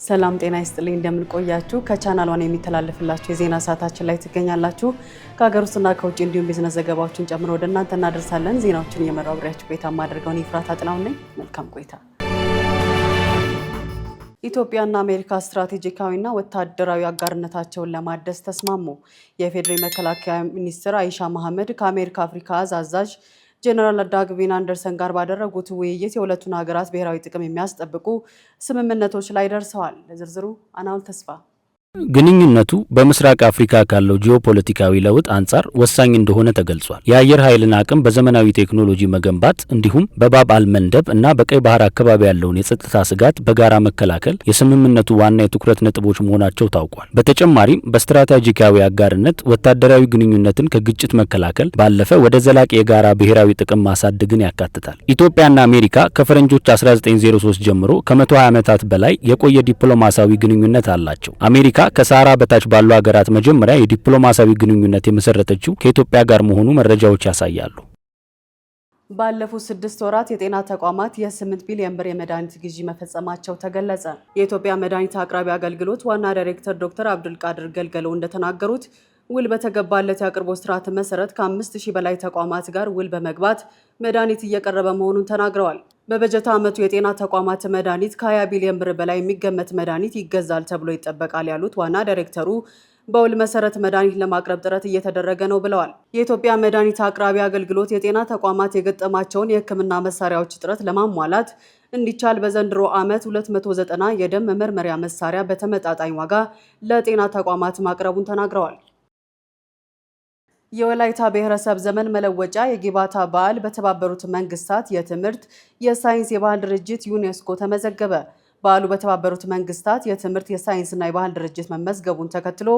ሰላም ጤና ይስጥልኝ እንደምን ቆያችሁ ከቻናል ዋን የሚተላለፍላችሁ የዜና ሰዓታችን ላይ ትገኛላችሁ ከሀገር ውስጥና ከውጭ እንዲሁም ቢዝነስ ዘገባዎችን ጨምሮ ወደ እናንተ እናደርሳለን ዜናዎችን እየመራው አብሬያችሁ ቆይታ ማድረገውን ይፍራት አጥላው ነኝ መልካም ቆይታ ኢትዮጵያና አሜሪካ ስትራቴጂካዊና ወታደራዊ አጋርነታቸውን ለማደስ ተስማሙ የፌዴራል መከላከያ ሚኒስትር አይሻ መሐመድ ከአሜሪካ አፍሪካ አዛዥ ጀነራል ዳግቪን አንደርሰን ጋር ባደረጉት ውይይት የሁለቱን ሀገራት ብሔራዊ ጥቅም የሚያስጠብቁ ስምምነቶች ላይ ደርሰዋል። ለዝርዝሩ አናውል ተስፋ ግንኙነቱ በምስራቅ አፍሪካ ካለው ጂኦፖለቲካዊ ለውጥ አንጻር ወሳኝ እንደሆነ ተገልጿል። የአየር ኃይልን አቅም በዘመናዊ ቴክኖሎጂ መገንባት እንዲሁም በባብ አልመንደብ እና በቀይ ባህር አካባቢ ያለውን የጸጥታ ስጋት በጋራ መከላከል የስምምነቱ ዋና የትኩረት ነጥቦች መሆናቸው ታውቋል። በተጨማሪም በስትራቴጂካዊ አጋርነት ወታደራዊ ግንኙነትን ከግጭት መከላከል ባለፈ ወደ ዘላቂ የጋራ ብሔራዊ ጥቅም ማሳደግን ያካትታል። ኢትዮጵያና አሜሪካ ከፈረንጆች 1903 ጀምሮ ከ120 ዓመታት በላይ የቆየ ዲፕሎማሲያዊ ግንኙነት አላቸው። አሜሪካ ከሳራ በታች ባሉ ሀገራት መጀመሪያ የዲፕሎማሲያዊ ግንኙነት የመሰረተችው ከኢትዮጵያ ጋር መሆኑ መረጃዎች ያሳያሉ። ባለፉት 6 ወራት የጤና ተቋማት የ8 ቢሊዮን ብር የመድኃኒት ግዢ መፈጸማቸው ተገለጸ። የኢትዮጵያ መድኃኒት አቅራቢ አገልግሎት ዋና ዳይሬክተር ዶክተር አብዱልቃድር ገልገለው እንደተናገሩት ውል በተገባለት የአቅርቦት ስርዓት መሰረት ከ5000 በላይ ተቋማት ጋር ውል በመግባት መድኃኒት እየቀረበ መሆኑን ተናግረዋል። በበጀት ዓመቱ የጤና ተቋማት መድኃኒት ከ20 ቢሊዮን ብር በላይ የሚገመት መድኃኒት ይገዛል ተብሎ ይጠበቃል ያሉት ዋና ዳይሬክተሩ በውል መሰረት መድኃኒት ለማቅረብ ጥረት እየተደረገ ነው ብለዋል። የኢትዮጵያ መድኃኒት አቅራቢ አገልግሎት የጤና ተቋማት የገጠማቸውን የሕክምና መሳሪያዎች እጥረት ለማሟላት እንዲቻል በዘንድሮ ዓመት 290 የደም መመርመሪያ መሳሪያ በተመጣጣኝ ዋጋ ለጤና ተቋማት ማቅረቡን ተናግረዋል። የወላይታ ብሔረሰብ ዘመን መለወጫ የጊባታ በዓል በተባበሩት መንግስታት የትምህርት የሳይንስ የባህል ድርጅት ዩኔስኮ ተመዘገበ። በዓሉ በተባበሩት መንግስታት የትምህርት የሳይንስና የባህል ድርጅት መመዝገቡን ተከትሎ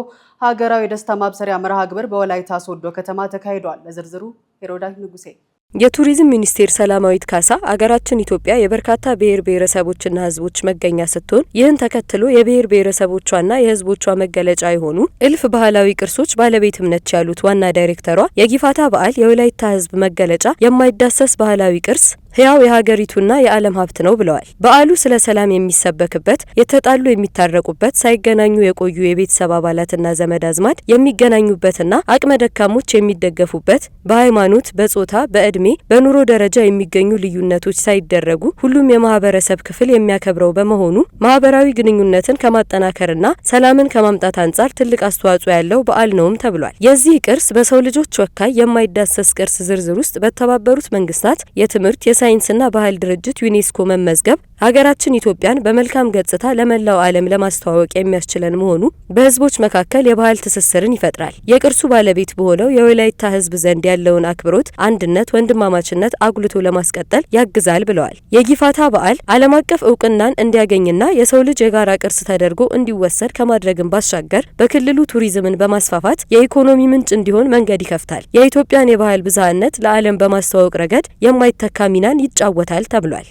ሀገራዊ የደስታ ማብሰሪያ መርሃ ግብር በወላይታ ሶዶ ከተማ ተካሂዷል። ለዝርዝሩ ሄሮዳት ንጉሴ የቱሪዝም ሚኒስቴር ሰላማዊት ካሳ አገራችን ኢትዮጵያ የበርካታ ብሔር ብሔረሰቦችና ህዝቦች መገኛ ስትሆን ይህን ተከትሎ የብሔር ብሔረሰቦቿና የህዝቦቿ መገለጫ የሆኑ እልፍ ባህላዊ ቅርሶች ባለቤትም ነች ያሉት ዋና ዳይሬክተሯ የጊፋታ በዓል የወላይታ ህዝብ መገለጫ የማይዳሰስ ባህላዊ ቅርስ ህያው የሀገሪቱና የዓለም ሀብት ነው ብለዋል። በዓሉ ስለ ሰላም የሚሰበክበት፣ የተጣሉ የሚታረቁበት፣ ሳይገናኙ የቆዩ የቤተሰብ አባላትና ዘመድ አዝማድ የሚገናኙበትና አቅመ ደካሞች የሚደገፉበት፣ በሃይማኖት፣ በጾታ፣ በእድሜ፣ በኑሮ ደረጃ የሚገኙ ልዩነቶች ሳይደረጉ ሁሉም የማህበረሰብ ክፍል የሚያከብረው በመሆኑ ማህበራዊ ግንኙነትን ከማጠናከርና ሰላምን ከማምጣት አንጻር ትልቅ አስተዋጽኦ ያለው በዓል ነውም ተብሏል። የዚህ ቅርስ በሰው ልጆች ወካይ የማይዳሰስ ቅርስ ዝርዝር ውስጥ በተባበሩት መንግስታት የትምህርት ሳይንስና ባህል ድርጅት ዩኔስኮ መመዝገብ ሀገራችን ኢትዮጵያን በመልካም ገጽታ ለመላው ዓለም ለማስተዋወቅ የሚያስችለን መሆኑ በህዝቦች መካከል የባህል ትስስርን ይፈጥራል። የቅርሱ ባለቤት በሆነው የወላይታ ህዝብ ዘንድ ያለውን አክብሮት፣ አንድነት፣ ወንድማማችነት አጉልቶ ለማስቀጠል ያግዛል ብለዋል። የጊፋታ በዓል ዓለም አቀፍ እውቅናን እንዲያገኝና የሰው ልጅ የጋራ ቅርስ ተደርጎ እንዲወሰድ ከማድረግም ባሻገር በክልሉ ቱሪዝምን በማስፋፋት የኢኮኖሚ ምንጭ እንዲሆን መንገድ ይከፍታል። የኢትዮጵያን የባህል ብዝሃነት ለዓለም በማስተዋወቅ ረገድ የማይተካ ሚናን ይጫወታል ተብሏል።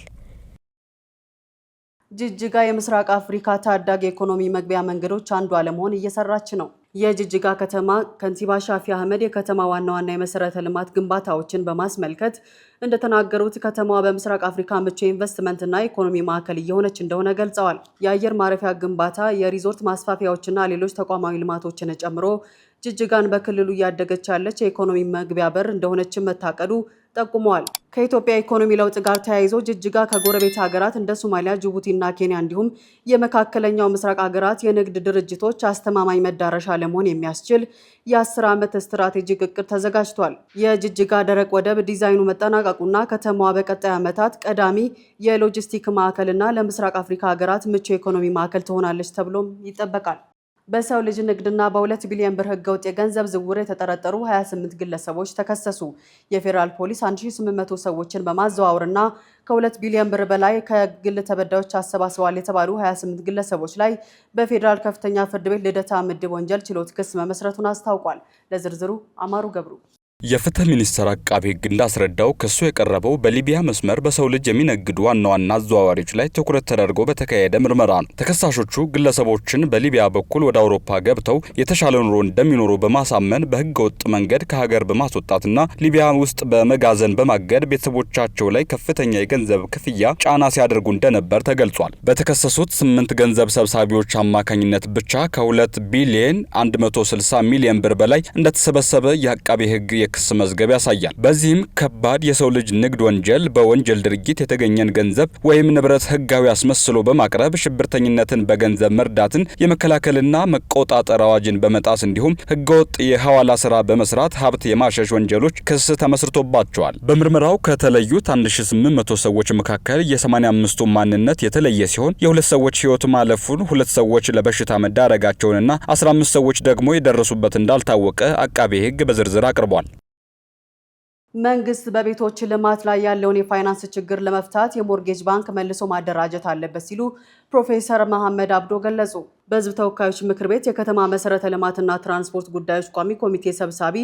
ጅጅጋ የምስራቅ አፍሪካ ታዳጊ ኢኮኖሚ መግቢያ መንገዶች አንዷ ለመሆን እየሰራች ነው። የጅጅጋ ከተማ ከንቲባ ሻፊ አህመድ የከተማ ዋና የመሰረተ ልማት ግንባታዎችን በማስመልከት እንደተናገሩት ከተማዋ በምስራቅ አፍሪካ ምቹ ኢንቨስትመንትና ኢኮኖሚ ማዕከል እየሆነች እንደሆነ ገልጸዋል። የአየር ማረፊያ ግንባታ፣ የሪዞርት ማስፋፊያዎችና ሌሎች ተቋማዊ ልማቶችን ጨምሮ ጅጅጋን በክልሉ እያደገች ያለች የኢኮኖሚ መግቢያ በር እንደሆነች መታቀዱ ጠቁመዋል። ከኢትዮጵያ ኢኮኖሚ ለውጥ ጋር ተያይዞ ጅጅጋ ከጎረቤት ሀገራት እንደ ሶማሊያ፣ ጅቡቲና ኬንያ እንዲሁም የመካከለኛው ምስራቅ ሀገራት የንግድ ድርጅቶች አስተማማኝ መዳረሻ ለመሆን የሚያስችል የ10 ዓመት ስትራቴጂክ እቅድ ተዘጋጅቷል። የጅጅጋ ደረቅ ወደብ ዲዛይኑ መጠናቀቁና ከተማዋ በቀጣይ ዓመታት ቀዳሚ የሎጂስቲክ ማዕከልና ለምስራቅ አፍሪካ ሀገራት ምቹ የኢኮኖሚ ማዕከል ትሆናለች ተብሎም ይጠበቃል። በሰው ልጅ ንግድና በ2 ቢሊዮን ብር ህገወጥ የገንዘብ ዝውውር የተጠረጠሩ 28 ግለሰቦች ተከሰሱ። የፌዴራል ፖሊስ 1800 ሰዎችን በማዘዋወርና ከ2 ቢሊዮን ብር በላይ ከግል ተበዳዮች አሰባስበዋል የተባሉ 28 ግለሰቦች ላይ በፌዴራል ከፍተኛ ፍርድ ቤት ልደታ ምድብ ወንጀል ችሎት ክስ መመስረቱን አስታውቋል። ለዝርዝሩ አማሩ ገብሩ የፍትህ ሚኒስቴር አቃቤ ሕግ እንዳስረዳው ክሱ የቀረበው በሊቢያ መስመር በሰው ልጅ የሚነግዱ ዋና አዘዋዋሪዎች ላይ ትኩረት ተደርጎ በተካሄደ ምርመራ ነው። ተከሳሾቹ ግለሰቦችን በሊቢያ በኩል ወደ አውሮፓ ገብተው የተሻለ ኑሮ እንደሚኖሩ በማሳመን በህገ ወጥ መንገድ ከሀገር በማስወጣትና ሊቢያ ውስጥ በመጋዘን በማገድ ቤተሰቦቻቸው ላይ ከፍተኛ የገንዘብ ክፍያ ጫና ሲያደርጉ እንደነበር ተገልጿል። በተከሰሱት 8 ገንዘብ ሰብሳቢዎች አማካኝነት ብቻ ከ2 ቢሊዮን 160 ሚሊዮን ብር በላይ እንደተሰበሰበ የአቃቤ ሕግ የክስ መዝገብ ያሳያል። በዚህም ከባድ የሰው ልጅ ንግድ ወንጀል፣ በወንጀል ድርጊት የተገኘን ገንዘብ ወይም ንብረት ህጋዊ አስመስሎ በማቅረብ ሽብርተኝነትን በገንዘብ መርዳትን የመከላከልና መቆጣጠር አዋጅን በመጣስ እንዲሁም ህገወጥ የሐዋላ ስራ በመስራት ሀብት የማሸሽ ወንጀሎች ክስ ተመስርቶባቸዋል። በምርመራው ከተለዩት 1800 ሰዎች መካከል የ85ቱ ማንነት የተለየ ሲሆን የ2 ሰዎች ህይወት ማለፉን፣ 2 ሰዎች ለበሽታ መዳረጋቸውንና 15 ሰዎች ደግሞ የደረሱበት እንዳልታወቀ አቃቤ ሕግ በዝርዝር አቅርቧል። መንግስት በቤቶች ልማት ላይ ያለውን የፋይናንስ ችግር ለመፍታት የሞርጌጅ ባንክ መልሶ ማደራጀት አለበት ሲሉ ፕሮፌሰር መሐመድ አብዶ ገለጹ። በህዝብ ተወካዮች ምክር ቤት የከተማ መሰረተ ልማትና ትራንስፖርት ጉዳዮች ቋሚ ኮሚቴ ሰብሳቢ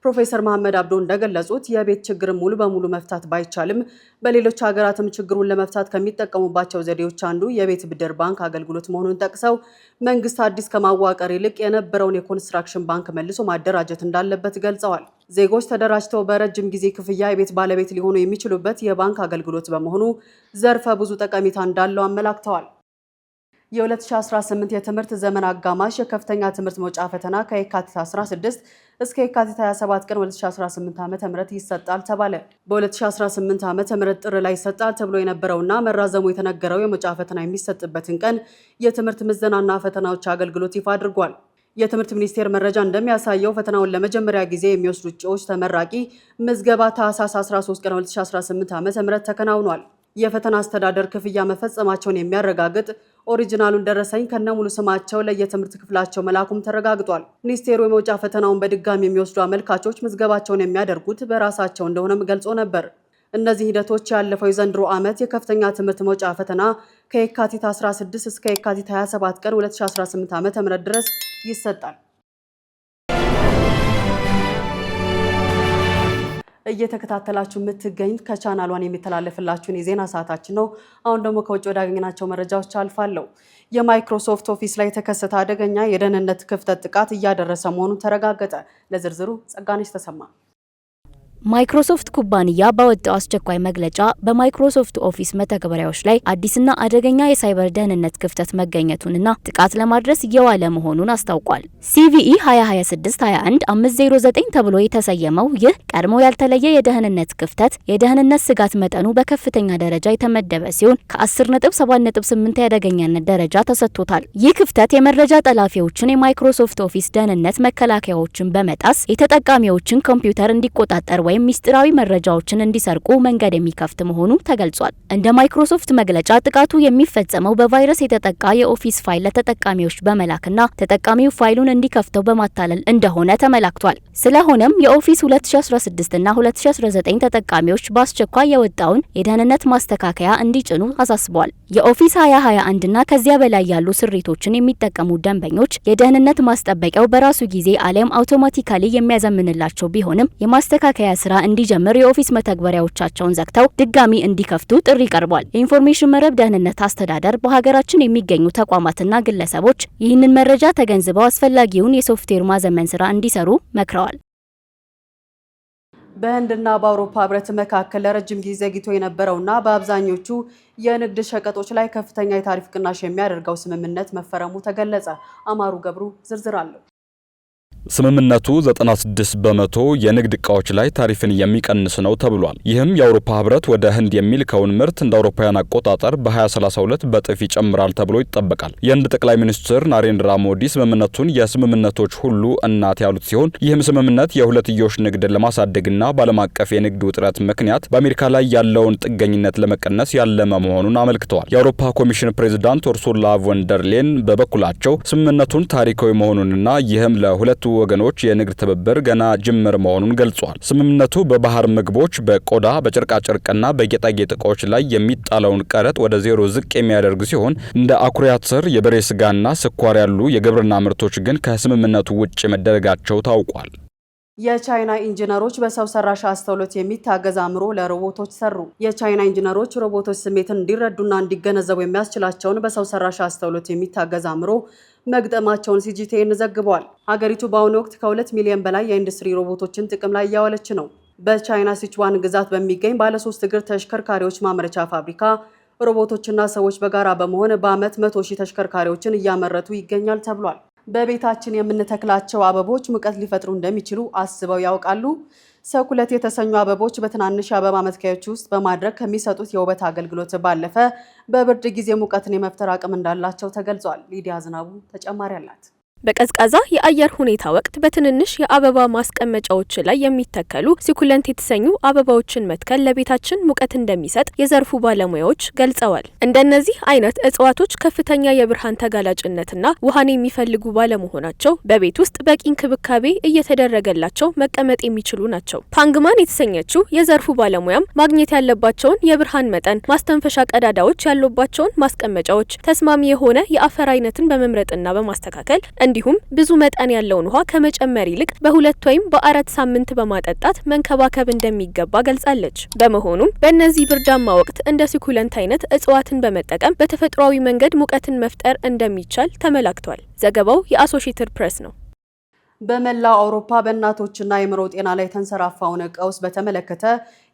ፕሮፌሰር መሐመድ አብዶ እንደገለጹት የቤት ችግርን ሙሉ በሙሉ መፍታት ባይቻልም በሌሎች ሀገራትም ችግሩን ለመፍታት ከሚጠቀሙባቸው ዘዴዎች አንዱ የቤት ብድር ባንክ አገልግሎት መሆኑን ጠቅሰው መንግስት አዲስ ከማዋቀር ይልቅ የነበረውን የኮንስትራክሽን ባንክ መልሶ ማደራጀት እንዳለበት ገልጸዋል። ዜጎች ተደራጅተው በረጅም ጊዜ ክፍያ የቤት ባለቤት ሊሆኑ የሚችሉበት የባንክ አገልግሎት በመሆኑ ዘርፈ ብዙ ጠቀሜታ እንዳለው አመላክተዋል። የ2018 የትምህርት ዘመን አጋማሽ የከፍተኛ ትምህርት መውጫ ፈተና ከየካቲት 16 እስከ የካቲት 27 ቀን 2018 ዓ.ም ይሰጣል ተባለ። በ2018 ዓ.ም ጥር ላይ ይሰጣል ተብሎ የነበረውና መራዘሙ የተነገረው የመውጫ ፈተና የሚሰጥበትን ቀን የትምህርት ምዘናና ፈተናዎች አገልግሎት ይፋ አድርጓል። የትምህርት ሚኒስቴር መረጃ እንደሚያሳየው ፈተናውን ለመጀመሪያ ጊዜ የሚወስዱ እጩዎች ተመራቂ ምዝገባ ታህሳስ 13 ቀን 2018 ዓ.ም ተከናውኗል። የፈተና አስተዳደር ክፍያ መፈጸማቸውን የሚያረጋግጥ ኦሪጂናሉን ደረሰኝ ከነሙሉ ስማቸው ለየትምህርት ክፍላቸው መላኩም ተረጋግጧል። ሚኒስቴሩ የመውጫ ፈተናውን በድጋሚ የሚወስዱ አመልካቾች ምዝገባቸውን የሚያደርጉት በራሳቸው እንደሆነም ገልጾ ነበር። እነዚህ ሂደቶች ያለፈው የዘንድሮ ዓመት የከፍተኛ ትምህርት መውጫ ፈተና ከየካቲት 16 እስከ የካቲት 27 ቀን 2018 ዓ.ም ድረስ ይሰጣል። እየተከታተላችሁ የምትገኙት ከቻናሏን የሚተላለፍላችሁን የዜና ሰዓታችን ነው። አሁን ደግሞ ከውጭ ወዳገኘናቸው መረጃዎች አልፋለሁ። የማይክሮሶፍት ኦፊስ ላይ የተከሰተ አደገኛ የደህንነት ክፍተት ጥቃት እያደረሰ መሆኑ ተረጋገጠ። ለዝርዝሩ ጸጋነሽ ተሰማ። ማይክሮሶፍት ኩባንያ ባወጣው አስቸኳይ መግለጫ በማይክሮሶፍት ኦፊስ መተግበሪያዎች ላይ አዲስና አደገኛ የሳይበር ደህንነት ክፍተት መገኘቱንና ጥቃት ለማድረስ እየዋለ መሆኑን አስታውቋል። CVE 2026-21-509 ተብሎ የተሰየመው ይህ ቀድሞ ያልተለየ የደህንነት ክፍተት የደህንነት ስጋት መጠኑ በከፍተኛ ደረጃ የተመደበ ሲሆን ከ10.7.8 የአደገኛነት ደረጃ ተሰጥቶታል። ይህ ክፍተት የመረጃ ጠላፊዎችን የማይክሮሶፍት ኦፊስ ደህንነት መከላከያዎችን በመጣስ የተጠቃሚዎችን ኮምፒውተር እንዲቆጣጠር ወይም ሚስጥራዊ መረጃዎችን እንዲሰርቁ መንገድ የሚከፍት መሆኑ ተገልጿል። እንደ ማይክሮሶፍት መግለጫ ጥቃቱ የሚፈጸመው በቫይረስ የተጠቃ የኦፊስ ፋይል ለተጠቃሚዎች በመላክና ተጠቃሚው ፋይሉን እንዲከፍተው በማታለል እንደሆነ ተመላክቷል። ስለሆነም የኦፊስ 2016 እና 2019 ተጠቃሚዎች በአስቸኳይ የወጣውን የደህንነት ማስተካከያ እንዲጭኑ አሳስቧል። የኦፊስ 2021 እና ከዚያ በላይ ያሉ ስሪቶችን የሚጠቀሙ ደንበኞች የደህንነት ማስጠበቂያው በራሱ ጊዜ አሊያም አውቶማቲካሊ የሚያዘምንላቸው ቢሆንም የማስተካከያ ስራ እንዲጀምር የኦፊስ መተግበሪያዎቻቸውን ዘግተው ድጋሚ እንዲከፍቱ ጥሪ ቀርቧል። የኢንፎርሜሽን መረብ ደህንነት አስተዳደር በሀገራችን የሚገኙ ተቋማትና ግለሰቦች ይህንን መረጃ ተገንዝበው አስፈላጊውን የሶፍትዌር ማዘመን ስራ እንዲሰሩ መክረዋል። በህንድና በአውሮፓ ህብረት መካከል ለረጅም ጊዜ ዘግይቶ የነበረውና በአብዛኞቹ የንግድ ሸቀጦች ላይ ከፍተኛ የታሪፍ ቅናሽ የሚያደርገው ስምምነት መፈረሙ ተገለጸ። አማሩ ገብሩ ዝርዝር አለው። ስምምነቱ 96 በመቶ የንግድ ዕቃዎች ላይ ታሪፍን የሚቀንስ ነው ተብሏል። ይህም የአውሮፓ ህብረት ወደ ህንድ የሚልከውን ምርት እንደ አውሮፓውያን አቆጣጠር በ2032 በጥፍ ይጨምራል ተብሎ ይጠበቃል። የህንድ ጠቅላይ ሚኒስትር ናሬንድራ ሞዲ ስምምነቱን የስምምነቶች ሁሉ እናት ያሉት ሲሆን ይህም ስምምነት የሁለትዮሽ ንግድን ለማሳደግና በዓለም አቀፍ የንግድ ውጥረት ምክንያት በአሜሪካ ላይ ያለውን ጥገኝነት ለመቀነስ ያለመ መሆኑን አመልክተዋል። የአውሮፓ ኮሚሽን ፕሬዚዳንት ኡርሱላ ቮንደርሌን በበኩላቸው ስምምነቱን ታሪካዊ መሆኑንና ይህም ለሁለቱ ወገኖች የንግድ ትብብር ገና ጅምር መሆኑን ገልጿል። ስምምነቱ በባህር ምግቦች፣ በቆዳ፣ በጨርቃጨርቅና በጌጣጌጥ ዕቃዎች ላይ የሚጣለውን ቀረጥ ወደ ዜሮ ዝቅ የሚያደርግ ሲሆን እንደ አኩሪ አተር፣ የበሬ ስጋና ስኳር ያሉ የግብርና ምርቶች ግን ከስምምነቱ ውጭ መደረጋቸው ታውቋል። የቻይና ኢንጂነሮች በሰው ሰራሽ አስተውሎት የሚታገዝ አእምሮ ለሮቦቶች ሰሩ። የቻይና ኢንጂነሮች ሮቦቶች ስሜትን እንዲረዱና እንዲገነዘቡ የሚያስችላቸውን በሰው ሰራሽ አስተውሎት የሚታገዝ አእምሮ መግጠማቸውን ሲጂቲኤን ዘግቧል። ሀገሪቱ በአሁኑ ወቅት ከ2 ሚሊዮን በላይ የኢንዱስትሪ ሮቦቶችን ጥቅም ላይ እያዋለች ነው። በቻይና ሲቹዋን ግዛት በሚገኝ ባለ 3 እግር ተሽከርካሪዎች ማምረቻ ፋብሪካ ሮቦቶችና ሰዎች በጋራ በመሆን በዓመት 100,000 ተሽከርካሪዎችን እያመረቱ ይገኛል ተብሏል። በቤታችን የምንተክላቸው አበቦች ሙቀት ሊፈጥሩ እንደሚችሉ አስበው ያውቃሉ? ሰኩለት የተሰኙ አበቦች በትናንሽ አበባ መትከያዎች ውስጥ በማድረግ ከሚሰጡት የውበት አገልግሎት ባለፈ በብርድ ጊዜ ሙቀትን የመፍጠር አቅም እንዳላቸው ተገልጿል። ሊዲያ ዝናቡ ተጨማሪ አላት። በቀዝቃዛ የአየር ሁኔታ ወቅት በትንንሽ የአበባ ማስቀመጫዎች ላይ የሚተከሉ ሲኩለንት የተሰኙ አበባዎችን መትከል ለቤታችን ሙቀት እንደሚሰጥ የዘርፉ ባለሙያዎች ገልጸዋል። እንደነዚህ አይነት እጽዋቶች ከፍተኛ የብርሃን ተጋላጭነትና ውሃን የሚፈልጉ ባለመሆናቸው በቤት ውስጥ በቂ እንክብካቤ እየተደረገላቸው መቀመጥ የሚችሉ ናቸው። ፓንግማን የተሰኘችው የዘርፉ ባለሙያም ማግኘት ያለባቸውን የብርሃን መጠን፣ ማስተንፈሻ ቀዳዳዎች ያሉባቸውን ማስቀመጫዎች፣ ተስማሚ የሆነ የአፈር አይነትን በመምረጥና በማስተካከል እንዲሁም ብዙ መጠን ያለውን ውሃ ከመጨመር ይልቅ በ2 ወይም በ4 ሳምንት በማጠጣት መንከባከብ እንደሚገባ ገልጻለች። በመሆኑም በእነዚህ ብርዳማ ወቅት እንደ ሲኩለንት አይነት እጽዋትን በመጠቀም በተፈጥሯዊ መንገድ ሙቀትን መፍጠር እንደሚቻል ተመላክቷል። ዘገባው የአሶሺየትድ ፕሬስ ነው። በመላው አውሮፓ በእናቶችና የአእምሮ ጤና ላይ የተንሰራፋውን ቀውስ በተመለከተ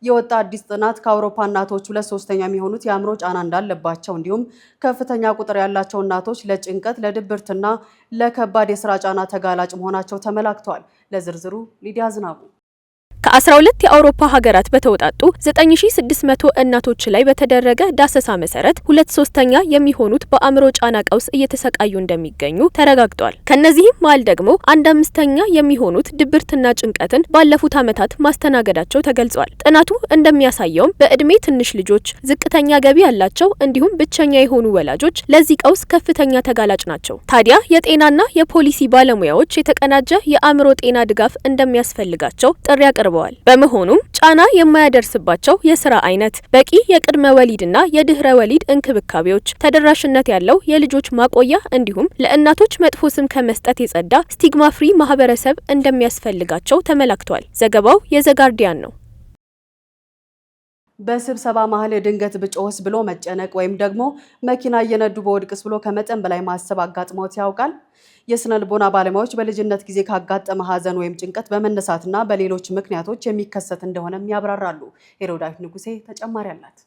የወጣ አዲስ ጥናት ከአውሮፓ እናቶች 2/3 የሚሆኑት የአእምሮ ጫና እንዳለባቸው እንዲሁም ከፍተኛ ቁጥር ያላቸው እናቶች ለጭንቀት፣ ለድብርትና ለከባድ የስራ ጫና ተጋላጭ መሆናቸው ተመላክቷል። ለዝርዝሩ ሊዲያ ዝናቡ። ከ12 የአውሮፓ ሀገራት በተውጣጡ 9600 እናቶች ላይ በተደረገ ዳሰሳ መሰረት 2/3 የሚሆኑት በአእምሮ ጫና ቀውስ እየተሰቃዩ እንደሚገኙ ተረጋግጧል። ከነዚህም መሃል ደግሞ 1/5 የሚሆኑት ድብርትና ጭንቀትን ባለፉት ዓመታት ማስተናገዳቸው ተገልጿል። ጥናቱ እንደሚያሳየውም በእድሜ ትንሽ ልጆች፣ ዝቅተኛ ገቢ ያላቸው እንዲሁም ብቸኛ የሆኑ ወላጆች ለዚህ ቀውስ ከፍተኛ ተጋላጭ ናቸው። ታዲያ የጤናና የፖሊሲ ባለሙያዎች የተቀናጀ የአእምሮ ጤና ድጋፍ እንደሚያስፈልጋቸው ጥሪ አቅርበዋል። በመሆኑም ጫና የማያደርስባቸው የስራ አይነት፣ በቂ የቅድመ ወሊድና የድህረ ወሊድ እንክብካቤዎች፣ ተደራሽነት ያለው የልጆች ማቆያ እንዲሁም ለእናቶች መጥፎ ስም ከመስጠት የጸዳ ስቲግማ ፍሪ ማህበረሰብ እንደሚያስፈልጋቸው ተመላክቷል። ዘገባው የዘጋርዲያን ነው። በስብሰባ መሀል ድንገት ብጮህስ ብሎ መጨነቅ ወይም ደግሞ መኪና እየነዱ በወድቅስ ብሎ ከመጠን በላይ ማሰብ አጋጥሞት ያውቃል? የስነ ልቦና ባለሙያዎች በልጅነት ጊዜ ካጋጠመ ሀዘን ወይም ጭንቀት በመነሳትና በሌሎች ምክንያቶች የሚከሰት እንደሆነም ያብራራሉ። ሄሮዳዊት ንጉሴ ተጨማሪ አላት።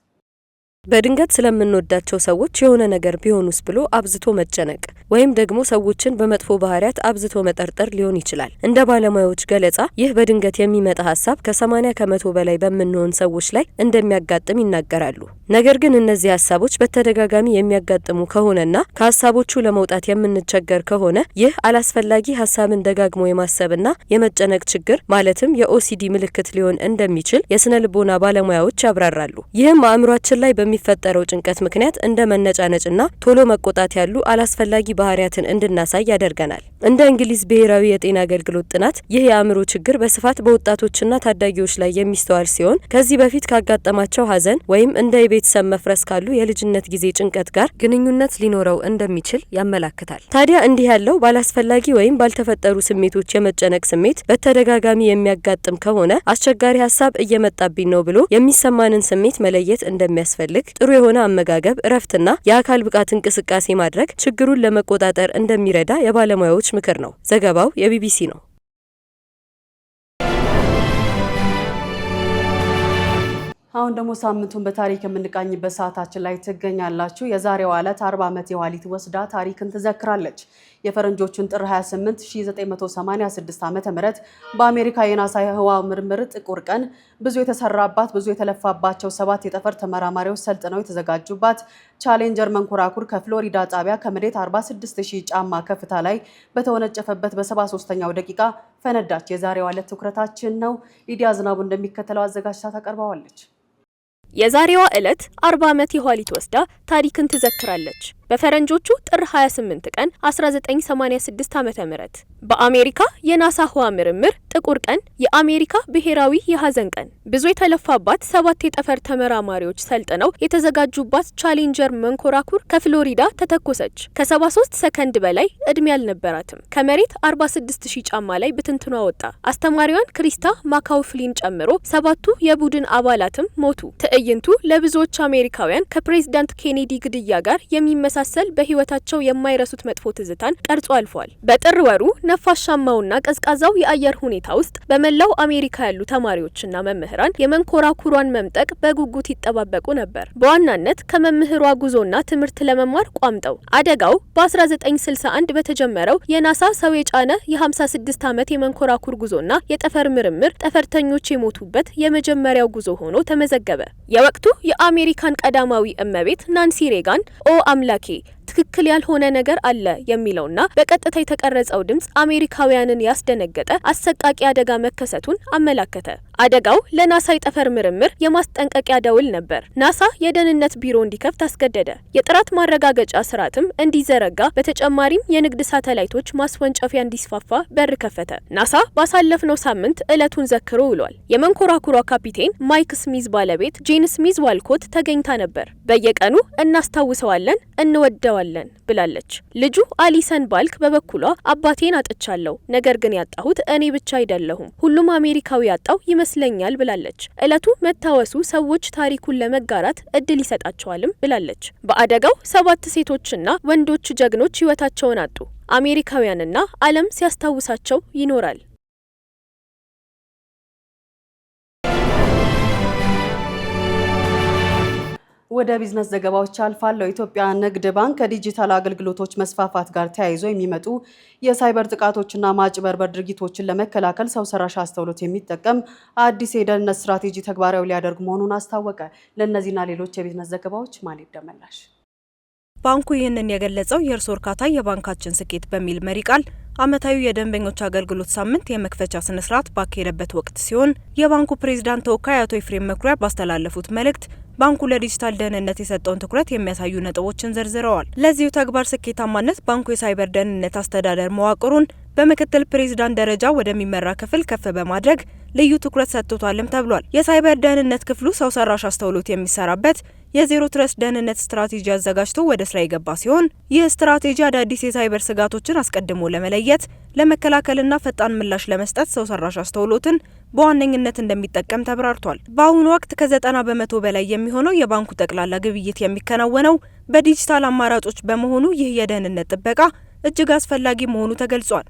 በድንገት ስለምንወዳቸው ሰዎች የሆነ ነገር ቢሆኑስ ብሎ አብዝቶ መጨነቅ ወይም ደግሞ ሰዎችን በመጥፎ ባህሪያት አብዝቶ መጠርጠር ሊሆን ይችላል። እንደ ባለሙያዎች ገለጻ ይህ በድንገት የሚመጣ ሀሳብ ከ80 ከመቶ በላይ በምንሆን ሰዎች ላይ እንደሚያጋጥም ይናገራሉ። ነገር ግን እነዚህ ሀሳቦች በተደጋጋሚ የሚያጋጥሙ ከሆነና ከሀሳቦቹ ለመውጣት የምንቸገር ከሆነ ይህ አላስፈላጊ ሀሳብን ደጋግሞ የማሰብና የመጨነቅ ችግር ማለትም የኦሲዲ ምልክት ሊሆን እንደሚችል የስነ ልቦና ባለሙያዎች ያብራራሉ። ይህም አእምሯችን ላይ በሚፈጠረው ጭንቀት ምክንያት እንደ መነጫነጭና ቶሎ መቆጣት ያሉ አላስፈላጊ ባህሪያትን እንድናሳይ ያደርገናል። እንደ እንግሊዝ ብሔራዊ የጤና አገልግሎት ጥናት ይህ የአእምሮ ችግር በስፋት በወጣቶችና ታዳጊዎች ላይ የሚስተዋል ሲሆን ከዚህ በፊት ካጋጠማቸው ሀዘን ወይም እንደ የቤተሰብ መፍረስ ካሉ የልጅነት ጊዜ ጭንቀት ጋር ግንኙነት ሊኖረው እንደሚችል ያመላክታል። ታዲያ እንዲህ ያለው ባላስፈላጊ ወይም ባልተፈጠሩ ስሜቶች የመጨነቅ ስሜት በተደጋጋሚ የሚያጋጥም ከሆነ አስቸጋሪ ሀሳብ እየመጣብኝ ነው ብሎ የሚሰማንን ስሜት መለየት እንደሚያስፈልግ፣ ጥሩ የሆነ አመጋገብ፣ እረፍትና የአካል ብቃት እንቅስቃሴ ማድረግ ችግሩን ለመቆጣጠር እንደሚረዳ የባለሙያዎች ምክር ነው። ዘገባው የቢቢሲ ነው። አሁን ደግሞ ሳምንቱን በታሪክ የምንቃኝበት ሰዓታችን ላይ ትገኛላችሁ። የዛሬዋ ዕለት 40 ዓመት የኋሊት ወስዳ ታሪክን ትዘክራለች። የፈረንጆቹን ጥር 28 1986 ዓ.ም በአሜሪካ የናሳ ህዋ ምርምር ጥቁር ቀን ብዙ የተሰራባት ብዙ የተለፋባቸው 7 የጠፈር ተመራማሪዎች ሰልጥነው የተዘጋጁባት ቻሌንጀር መንኮራኩር ከፍሎሪዳ ጣቢያ ከመሬት 46000 ጫማ ከፍታ ላይ በተወነጨፈበት በ73ኛው ደቂቃ ፈነዳች። የዛሬዋ ዕለት ትኩረታችን ነው። ሊዲያ ዝናቡ እንደሚከተለው አዘጋጅታ ታቀርበዋለች። የዛሬዋ ዕለት 40 ዓመት የኋሊት ወስዳ ታሪክን ትዘክራለች። በፈረንጆቹ ጥር 28 ቀን 1986 ዓ.ም በአሜሪካ የናሳ ህዋ ምርምር ጥቁር ቀን፣ የአሜሪካ ብሔራዊ የሐዘን ቀን። ብዙ የተለፋባት 7 የጠፈር ተመራማሪዎች ሰልጥነው የተዘጋጁባት ቻሌንጀር መንኮራኩር ከፍሎሪዳ ተተኮሰች። ከ73 ሰከንድ በላይ እድሜ አልነበራትም። ከመሬት 46000 ጫማ ላይ ብትንትኗ ወጣ። አስተማሪዋን ክሪስታ ማካውፍሊን ጨምሮ 7ቱ የቡድን አባላትም ሞቱ። ትዕይንቱ ለብዙዎች አሜሪካውያን ከፕሬዝዳንት ኬኔዲ ግድያ ጋር የሚመሳሰል በህይወታቸው የማይረሱት መጥፎ ትዝታን ቀርጾ አልፏል። በጥር ወሩ ነፋሻማውና ቀዝቃዛው የአየር ሁኔታ ውስጥ በመላው አሜሪካ ያሉ ተማሪዎችና መምህራን የመንኮራኩሯን መምጠቅ በጉጉት ይጠባበቁ ነበር። በዋናነት ከመምህሯ ጉዞና ትምህርት ለመማር ቋምጠው። አደጋው በ1961 በተጀመረው የናሳ ሰው የጫነ የ56 ዓመት የመንኮራኩር ጉዞና የጠፈር ምርምር ጠፈርተኞች የሞቱበት የመጀመሪያው ጉዞ ሆኖ ተመዘገበ። የወቅቱ የአሜሪካን ቀዳማዊ እመቤት ናንሲ ሬጋን ኦ አምላኬ ትክክል ያልሆነ ነገር አለ የሚለውና በቀጥታ የተቀረጸው ድምጽ አሜሪካውያንን ያስደነገጠ አሰቃቂ አደጋ መከሰቱን አመላከተ። አደጋው ለናሳ የጠፈር ምርምር የማስጠንቀቂያ ደውል ነበር። ናሳ የደህንነት ቢሮ እንዲከፍት አስገደደ። የጥራት ማረጋገጫ ስርዓትም እንዲዘረጋ፣ በተጨማሪም የንግድ ሳተላይቶች ማስወንጨፊያ እንዲስፋፋ በር ከፈተ። ናሳ ባሳለፍነው ሳምንት ዕለቱን ዘክሮ ውሏል። የመንኮራኩሯ ካፒቴን ማይክ ስሚዝ ባለቤት ጄን ስሚዝ ዋልኮት ተገኝታ ነበር። በየቀኑ እናስታውሰዋለን፣ እንወደዋለን ብላለች። ልጁ አሊሰን ባልክ በበኩሏ አባቴን አጥቻለሁ፣ ነገር ግን ያጣሁት እኔ ብቻ አይደለሁም፣ ሁሉም አሜሪካዊ ያጣው ይመስለኛል ብላለች። ዕለቱ መታወሱ ሰዎች ታሪኩን ለመጋራት እድል ይሰጣቸዋልም ብላለች። በአደጋው 7 ሴቶችና ወንዶች ጀግኖች ህይወታቸውን አጡ። አሜሪካውያንና ዓለም ሲያስታውሳቸው ይኖራል። ወደ ቢዝነስ ዘገባዎች አልፋለሁ። ኢትዮጵያ ንግድ ባንክ ከዲጂታል አገልግሎቶች መስፋፋት ጋር ተያይዞ የሚመጡ የሳይበር ጥቃቶችና ማጭበርበር ድርጊቶችን ለመከላከል ሰው ሰራሽ አስተውሎት የሚጠቀም አዲስ የደህንነት ስትራቴጂ ተግባራዊ ሊያደርግ መሆኑን አስታወቀ። ለእነዚህና ሌሎች የቢዝነስ ዘገባዎች ማን ይደመላሽ። ባንኩ ይህንን የገለጸው የእርስ ወርካታ የባንካችን ስኬት በሚል መሪ ቃል ዓመታዊ የደንበኞች አገልግሎት ሳምንት የመክፈቻ ስነ ስርዓት ባካሄደበት ወቅት ሲሆን የባንኩ ፕሬዝዳንት ተወካይ አቶ ኤፍሬም መኩሪያ ባስተላለፉት መልእክት ባንኩ ለዲጂታል ደህንነት የሰጠውን ትኩረት የሚያሳዩ ነጥቦችን ዘርዝረዋል። ለዚሁ ተግባር ስኬታማነት ባንኩ የሳይበር ደህንነት አስተዳደር መዋቅሩን በምክትል ፕሬዝዳንት ደረጃ ወደሚመራ ክፍል ከፍ በማድረግ ልዩ ትኩረት ሰጥቶታልም ተብሏል። የሳይበር ደህንነት ክፍሉ ሰው ሰራሽ አስተውሎት የሚሰራበት የዜሮ ትረስት ደህንነት ስትራቴጂ አዘጋጅቶ ወደ ስራ የገባ ሲሆን ይህ ስትራቴጂ አዳዲስ የሳይበር ስጋቶችን አስቀድሞ ለመለየት፣ ለመከላከልና ፈጣን ምላሽ ለመስጠት ሰው ሰራሽ አስተውሎትን በዋነኝነት እንደሚጠቀም ተብራርቷል። በአሁኑ ወቅት ከ90 በመቶ በላይ የሚሆነው የባንኩ ጠቅላላ ግብይት የሚከናወነው በዲጂታል አማራጮች በመሆኑ ይህ የደህንነት ጥበቃ እጅግ አስፈላጊ መሆኑ ተገልጿል።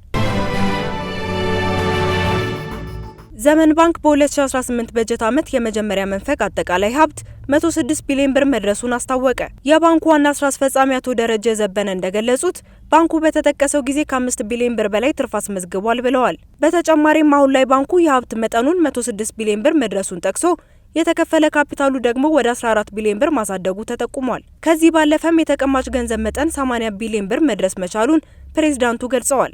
ዘመን ባንክ በ2018 በጀት ዓመት የመጀመሪያ መንፈቅ አጠቃላይ ሀብት 106 ቢሊዮን ብር መድረሱን አስታወቀ። የባንኩ ዋና ስራ አስፈጻሚ አቶ ደረጀ ዘበነ እንደገለጹት ባንኩ በተጠቀሰው ጊዜ ከ5 ቢሊዮን ብር በላይ ትርፍ አስመዝግቧል ብለዋል። በተጨማሪም አሁን ላይ ባንኩ የሀብት መጠኑን 106 ቢሊዮን ብር መድረሱን ጠቅሶ የተከፈለ ካፒታሉ ደግሞ ወደ 14 ቢሊዮን ብር ማሳደጉ ተጠቁሟል። ከዚህ ባለፈም የተቀማጭ ገንዘብ መጠን 80 ቢሊዮን ብር መድረስ መቻሉን ፕሬዝዳንቱ ገልጸዋል።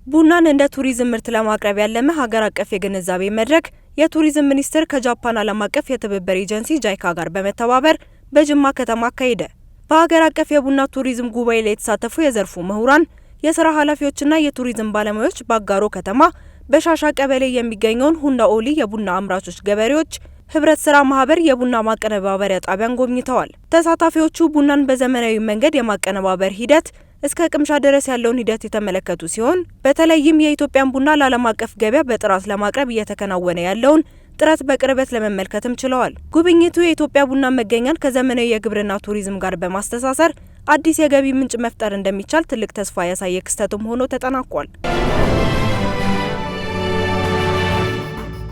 ቡናን እንደ ቱሪዝም ምርት ለማቅረብ ያለመ ሀገር አቀፍ የግንዛቤ መድረክ የቱሪዝም ሚኒስቴር ከጃፓን ዓለም አቀፍ የትብብር ኤጀንሲ ጃይካ ጋር በመተባበር በጅማ ከተማ አካሄደ። በሀገር አቀፍ የቡና ቱሪዝም ጉባኤ ላይ የተሳተፉ የዘርፉ ምሁራን፣ የስራ ኃላፊዎችና የቱሪዝም ባለሙያዎች በአጋሮ ከተማ በሻሻ ቀበሌ የሚገኘውን ሁንዳ ኦሊ የቡና አምራቾች ገበሬዎች ህብረት ስራ ማህበር የቡና ማቀነባበሪያ ጣቢያን ጎብኝተዋል። ተሳታፊዎቹ ቡናን በዘመናዊ መንገድ የማቀነባበር ሂደት እስከ ቅምሻ ድረስ ያለውን ሂደት የተመለከቱ ሲሆን በተለይም የኢትዮጵያን ቡና ለዓለም አቀፍ ገበያ በጥራት ለማቅረብ እየተከናወነ ያለውን ጥረት በቅርበት ለመመልከትም ችለዋል። ጉብኝቱ የኢትዮጵያ ቡና መገኛን ከዘመናዊ የግብርና ቱሪዝም ጋር በማስተሳሰር አዲስ የገቢ ምንጭ መፍጠር እንደሚቻል ትልቅ ተስፋ ያሳየ ክስተትም ሆኖ ተጠናቋል።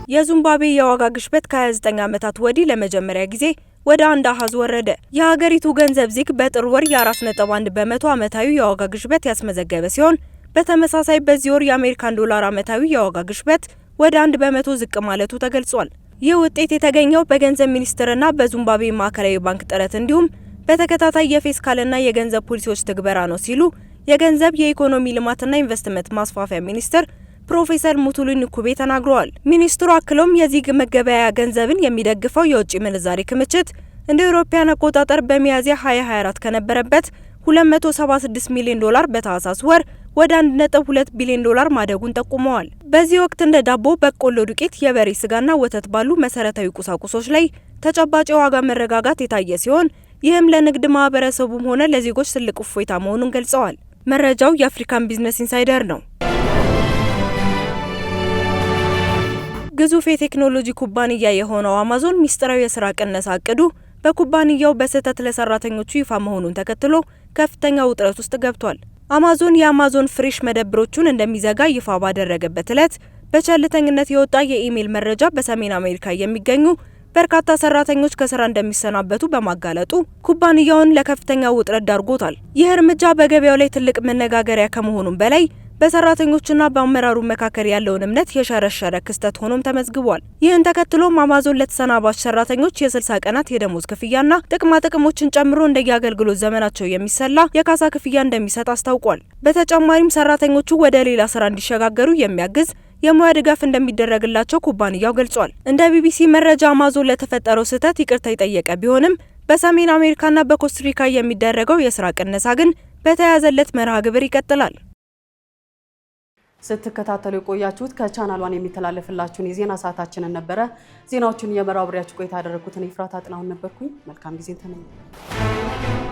የዚምባብዌ የዋጋ ግሽበት ከ29 ዓመታት ወዲህ ለመጀመሪያ ጊዜ ወደ አንድ አሃዝ ወረደ። የሀገሪቱ ገንዘብ ዚግ በጥር ወር የ4.1 በመቶ ዓመታዊ የዋጋ ግሽበት ያስመዘገበ ሲሆን በተመሳሳይ በዚህ ወር የአሜሪካን ዶላር ዓመታዊ የዋጋ ግሽበት ወደ 1 በመቶ ዝቅ ማለቱ ተገልጿል። ይህ ውጤት የተገኘው በገንዘብ ሚኒስቴርና በዚምባብዌ ማዕከላዊ ባንክ ጥረት እንዲሁም በተከታታይ የፊስካልና የገንዘብ ፖሊሲዎች ትግበራ ነው ሲሉ የገንዘብ የኢኮኖሚ ልማትና ኢንቨስትመንት ማስፋፊያ ሚኒስትር ፕሮፌሰር ሙቱሉ ንኩቤ ተናግረዋል። ሚኒስትሩ አክለውም የዚህ መገበያያ ገንዘብን የሚደግፈው የውጭ ምንዛሪ ክምችት እንደ አውሮፓውያን አቆጣጠር በሚያዝያ 2024 ከነበረበት $276 ሚሊዮን በታህሳስ ወር ወደ $1.2 ቢሊዮን ማደጉን ጠቁመዋል። በዚህ ወቅት እንደ ዳቦ፣ በቆሎ ዱቄት፣ የበሬ ስጋና ወተት ባሉ መሰረታዊ ቁሳቁሶች ላይ ተጨባጭ የዋጋ መረጋጋት የታየ ሲሆን ይህም ለንግድ ማህበረሰቡም ሆነ ለዜጎች ትልቅ እፎይታ መሆኑን ገልጸዋል። መረጃው የአፍሪካን ቢዝነስ ኢንሳይደር ነው። ግዙፍ የቴክኖሎጂ ኩባንያ የሆነው አማዞን ሚስጥራዊ የስራ ቅነሳ እቅዱ በኩባንያው በስህተት ለሰራተኞቹ ይፋ መሆኑን ተከትሎ ከፍተኛ ውጥረት ውስጥ ገብቷል። አማዞን የአማዞን ፍሬሽ መደብሮቹን እንደሚዘጋ ይፋ ባደረገበት ዕለት በቸልተኝነት የወጣ የኢሜል መረጃ በሰሜን አሜሪካ የሚገኙ በርካታ ሰራተኞች ከስራ እንደሚሰናበቱ በማጋለጡ ኩባንያውን ለከፍተኛ ውጥረት ዳርጎታል። ይህ እርምጃ በገበያው ላይ ትልቅ መነጋገሪያ ከመሆኑም በላይ በሰራተኞችና በአመራሩ መካከል ያለውን እምነት የሸረሸረ ክስተት ሆኖም ተመዝግቧል። ይህን ተከትሎም አማዞን ለተሰናባች ሰራተኞች የ60 ቀናት የደሞዝ ክፍያና ጥቅማ ጥቅሞችን ጨምሮ እንደየአገልግሎት ዘመናቸው የሚሰላ የካሳ ክፍያ እንደሚሰጥ አስታውቋል። በተጨማሪም ሰራተኞቹ ወደ ሌላ ስራ እንዲሸጋገሩ የሚያግዝ የሙያ ድጋፍ እንደሚደረግላቸው ኩባንያው ገልጿል። እንደ ቢቢሲ መረጃ አማዞን ለተፈጠረው ስህተት ይቅርታ የጠየቀ ቢሆንም በሰሜን አሜሪካና በኮስታሪካ የሚደረገው የስራ ቅነሳ ግን በተያያዘለት መርሃ ግብር ይቀጥላል። ስትከታተሉ የቆያችሁት ከቻናል ዋን የሚተላለፍላችሁን የዜና ሰዓታችንን ነበረ። ዜናዎቹን እየመራው አብሬያችሁ ቆይታ ያደረኩት እኔ ፍራታ ጥናሁን ነበርኩኝ። መልካም ጊዜ ተመኘሁ።